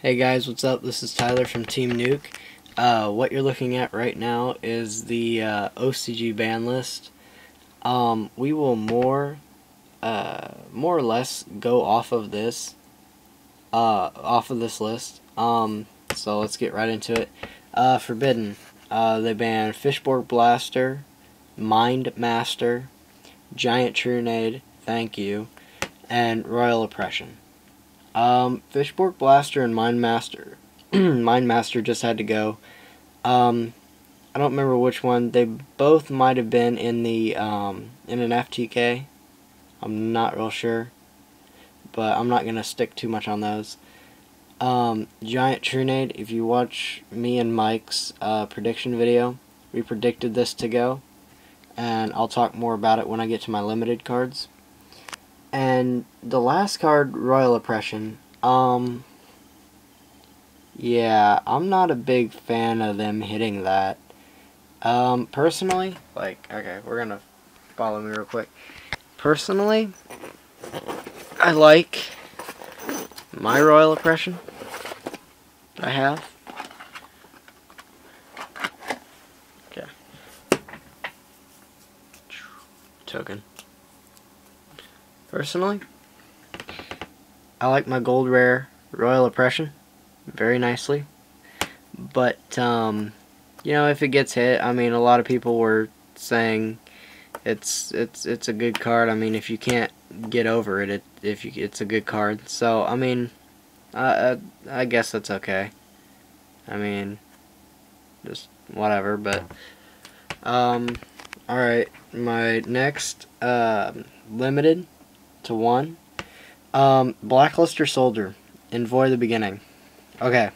Hey guys, what's up? This is Tyler from Team Nuke. What you're looking at right now is the OCG ban list. We will more or less go off of this list. So let's get right into it. Forbidden. They banned Fishborg Blaster, Mind Master, Giant Trunade, thank you, and Royal Oppression. Fishborg Blaster and Mind Master. Mind Master just had to go. I don't remember which one. They both might have been in the in an FTK. I'm not real sure, but I'm not gonna stick too much on those. Giant Trunade. If you watch me and Mike's prediction video, we predicted this to go, and I'll talk more about it when I get to my limited cards. And the last card, Royal Oppression, yeah, I'm not a big fan of them hitting that. Personally, okay, we're gonna follow me real quick. Personally, I like my Royal Oppression I have. Okay. Token. Personally, I like my gold rare Royal Oppression very nicely, but you know, if it gets hit, I mean, a lot of people were saying it's a good card. I mean, if you can't get over it, it's a good card. So I mean, I guess that's okay. I mean, just whatever. But all right, my next limited to 1. Blackluster Soldier, Envoy the Beginning. Okay.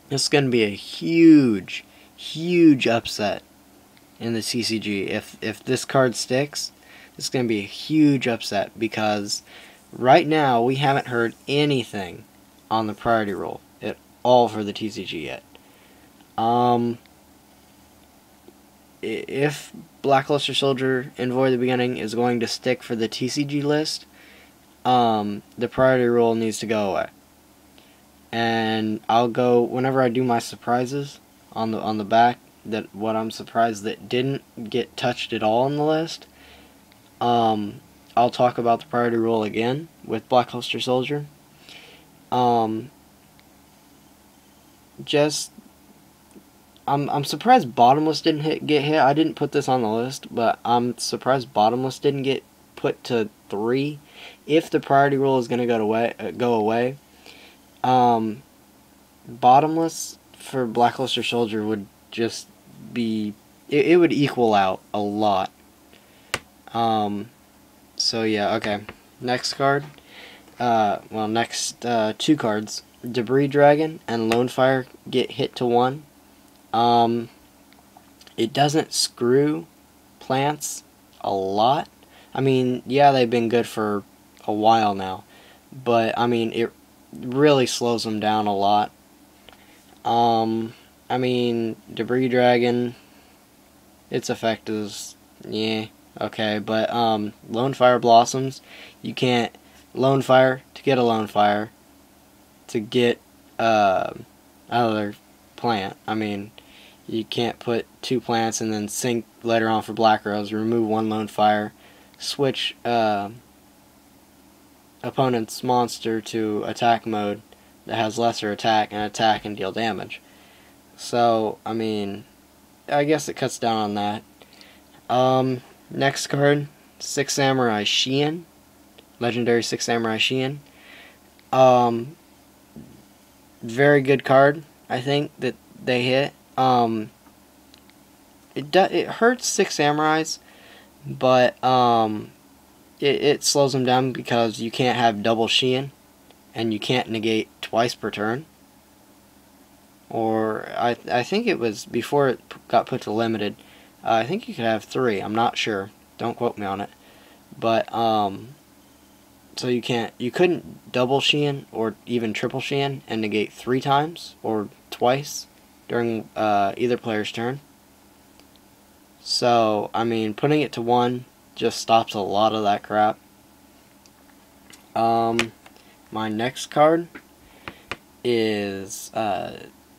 This is going to be a huge upset in the CCG. If this card sticks, it's going to be a huge upset because right now we haven't heard anything on the priority roll at all for the TCG yet. If Blackluster Soldier Envoy the Beginning is going to stick for the TCG list, the priority roll needs to go away. And I'll go whenever I do my surprises on the back, that what I'm surprised that didn't get touched at all on the list. I'll talk about the priority roll again with Blackluster Soldier. I'm surprised Bottomless didn't get hit. I didn't put this on the list, but I'm surprised Bottomless didn't get put to 3. If the priority rule is going to go away, Bottomless for Blackluster Soldier would just be, it would equal out a lot. So yeah, okay. Next card. Next 2 cards. Debris Dragon and Lone Fire get hit to 1. It doesn't screw plants a lot. I mean, yeah, they've been good for a while now, but I mean, it really slows them down a lot. I mean, Debris Dragon, its effect is, yeah, okay, but Lone Fire Blossoms, you can't Lone Fire to get a Lone Fire to get another plant. I mean, you can't put 2 plants and then sync later on for Black Rose, remove 1 Lone Fire, switch opponent's monster to attack mode that has lesser attack and deal damage. So, I mean, I guess it cuts down on that. Next card, 6 Samurai Sheehan, Legendary 6 Samurai Sheehan. Very good card, I think, that they hit. It hurts 6 Samurais, but it slows them down because you can't have double Sheehan, and you can't negate twice per turn. Or I think it was before it got put to limited. I think you could have 3. I'm not sure. Don't quote me on it. But so you couldn't double Sheehan or even triple Sheehan and negate 3 times or twice during either player's turn. So I mean, putting it to 1 just stops a lot of that crap. My next card is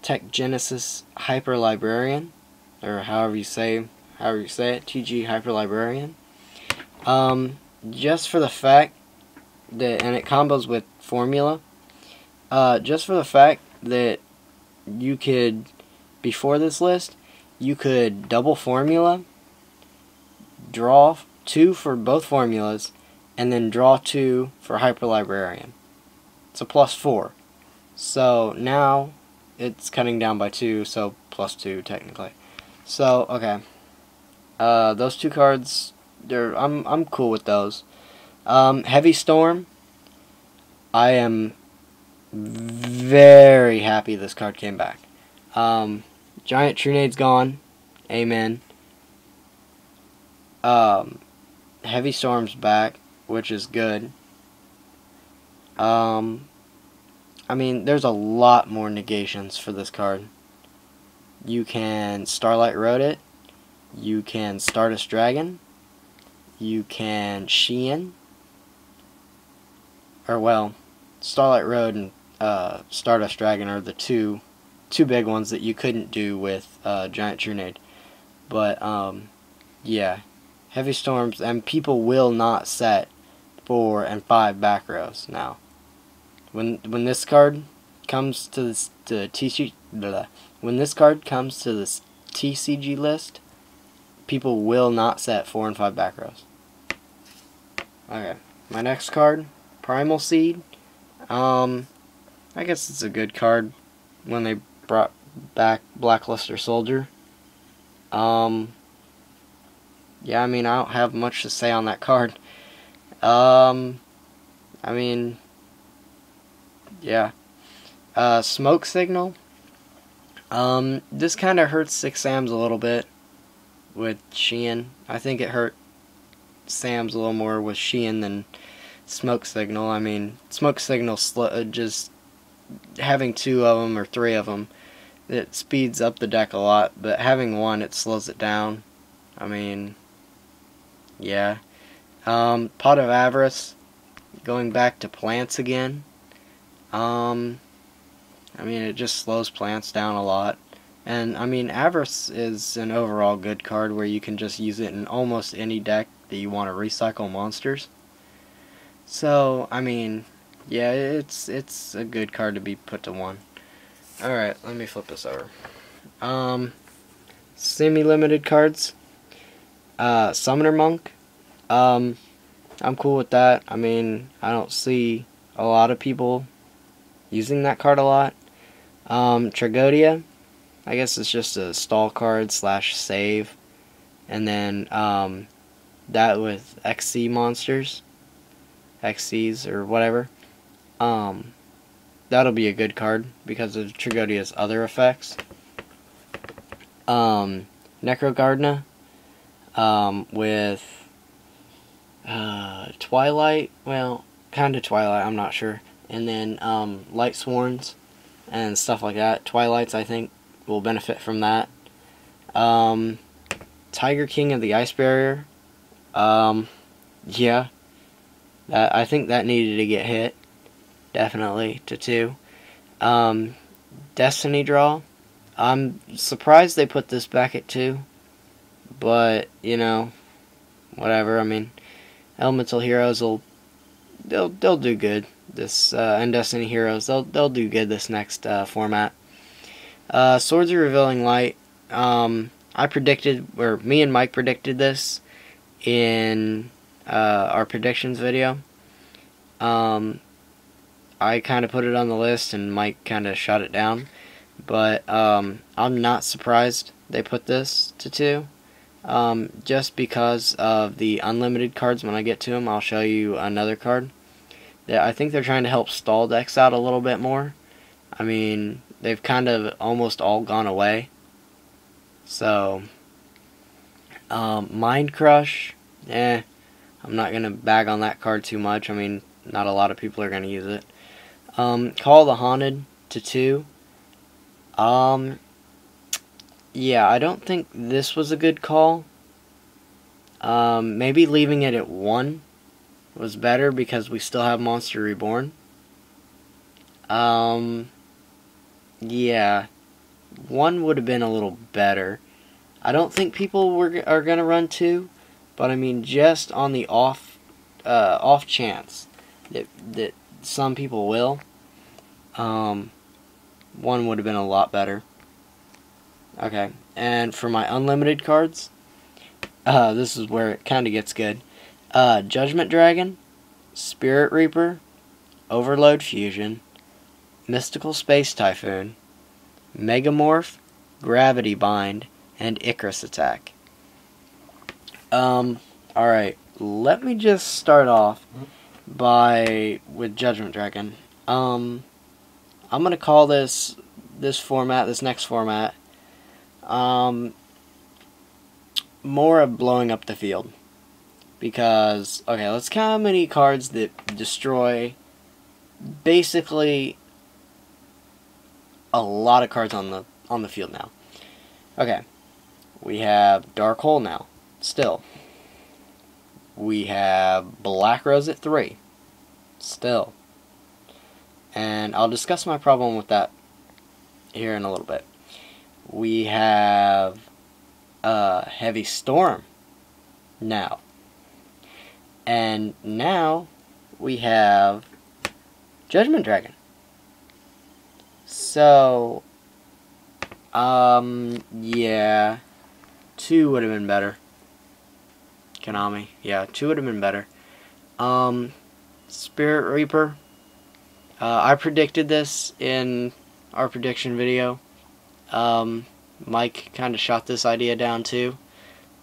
Tech Genesis Hyper Librarian, or however you say it, TG Hyper Librarian. Just for the fact that, and it combos with Formula. Just for the fact that you could, before this list, you could double Formula, draw 2 for both formulas, and then draw 2 for Hyper Librarian. It's a +4. So now it's cutting down by 2, so +2 technically. So okay, those 2 cards, I'm cool with those. Heavy Storm, I am very happy this card came back. Giant Truenade's gone. Amen. Heavy Storm's back, which is good. I mean, there's a lot more negations for this card. You can Starlight Road it. You can Stardust Dragon. You can Shein. Or, well, Starlight Road and Stardust Dragon are the two big ones that you couldn't do with Giant Trunade. But, yeah. Heavy Storms, and people will not set 4 and 5 back rows now. When this card comes to this when this card comes to this TCG list, people will not set 4 and 5 back rows. Okay, my next card, Primal Seed. I guess it's a good card when they brought back Blackluster Soldier. Yeah, I mean, I don't have much to say on that card. I mean, yeah. Smoke Signal. This kind of hurts 6 Sams a little bit with Shein. I think it hurt Sams a little more with Shein than Smoke Signal. I mean, Smoke Signal, just having 2 of them or 3 of them, it speeds up the deck a lot, but having 1, it slows it down. I mean, yeah. Pot of Avarice, going back to plants again. I mean, it just slows plants down a lot. And, I mean, Avarice is an overall good card where you can just use it in almost any deck that you want to recycle monsters. So, I mean, yeah, it's a good card to be put to 1. Alright, let me flip this over. Semi-limited cards. Summoner Monk. I'm cool with that. I mean, I don't see a lot of people using that card a lot. Tragodia, I guess it's just a stall card / save. And then that with XC monsters, XCs or whatever. That'll be a good card because of Tragodia's other effects. Necrogardna with Twilight, well, kind of Twilight, I'm not sure. And then Light Sworns and stuff like that. Twilights, I think, will benefit from that. Tiger King of the Ice Barrier. Yeah. I think that needed to get hit. Definitely, to 2. Destiny Draw. I'm surprised they put this back at 2. But, you know, whatever. I mean, Elemental Heroes they'll do good. This and Destiny Heroes, they'll do good this next format. Swords of Revealing Light. I predicted, or me and Mike predicted this in our predictions video. I kind of put it on the list and Mike kind of shot it down. But I'm not surprised they put this to 2. Just because of the unlimited cards. When I get to them, I'll show you another card that I think they're trying to help stall decks out a little bit more. I mean, they've kind of almost all gone away. So, Mind Crush, I'm not going to bag on that card too much. I mean, not a lot of people are going to use it. Call the Haunted to 2. Yeah, I don't think this was a good call. Maybe leaving it at 1 was better because we still have Monster Reborn. yeah, one would have been a little better. I don't think people are gonna run two, but I mean, just on the off chance that some people will, one would have been a lot better. Okay, and for my unlimited cards, this is where it kind of gets good. Judgment Dragon, Spirit Reaper, Overload Fusion, Mystical Space Typhoon, Megamorph, Gravity Bind, and Icarus Attack. Alright, let me just start off with Judgment Dragon. I'm gonna call this next format, more of blowing up the field. Because, okay, let's count how many cards that destroy basically a lot of cards on the field now. Okay, we have Dark Hole now, still. We have Black Rose at 3, still. And I'll discuss my problem with that here in a little bit. We have Heavy Storm now. And now we have Judgment Dragon. So, yeah, 2 would have been better. Konami, yeah, 2 would have been better. Spirit Reaper. I predicted this in our prediction video. Mike kind of shot this idea down too,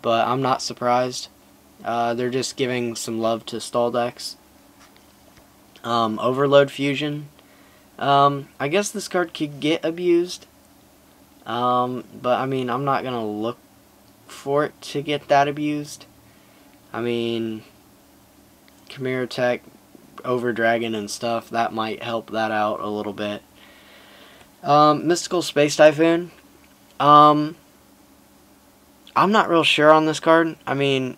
but I'm not surprised. They're just giving some love to stall decks. Overload Fusion. I guess this card could get abused. But I mean, I'm not gonna look for it to get that abused. I mean, Chimera Tech, Over Dragon and stuff, that might help that out a little bit. Mystical Space Typhoon. I'm not real sure on this card. I mean,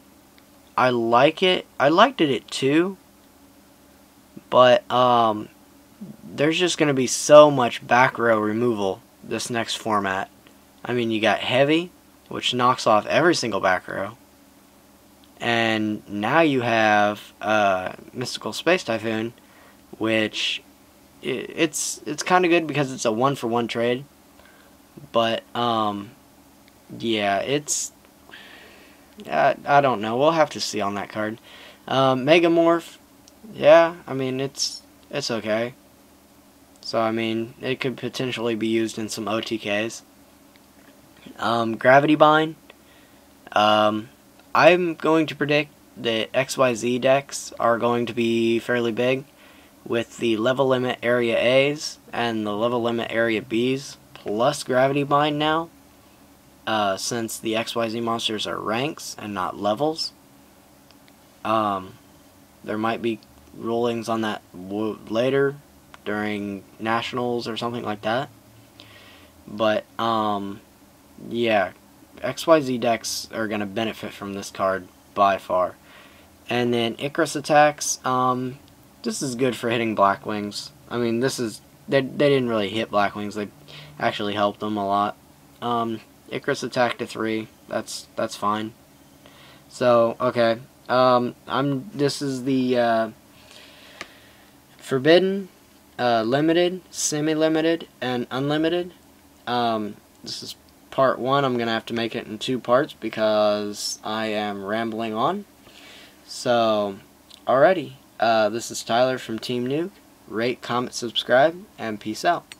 I like it. I liked it at 2. But, there's just going to be so much back row removal this next format. I mean, you got Heavy, which knocks off every single back row. And now you have Mystical Space Typhoon, which it's kind of good because it's a 1-for-1 trade. But, yeah, it's... I don't know. We'll have to see on that card. Megamorph, yeah, I mean, it's okay. So, I mean, it could potentially be used in some OTKs. Gravity Bind. I'm going to predict that XYZ decks are going to be fairly big, with the level limit area A's and the level limit area B's, plus Gravity Bind now, since the XYZ monsters are ranks and not levels. There might be rulings on that later, during Nationals or something like that. But, yeah, XYZ decks are going to benefit from this card by far. And then Icarus Attacks, this is good for hitting Blackwings. I mean, they didn't really hit Blackwings, they actually helped them a lot. Icarus Attack to 3, that's fine. So, okay, this is the, Forbidden, Limited, Semi-Limited, and Unlimited. This is part 1. I'm going to have to make it in 2 parts because I am rambling on. So, alrighty. This is Tyler from Team Nuke. Rate, comment, subscribe, and peace out.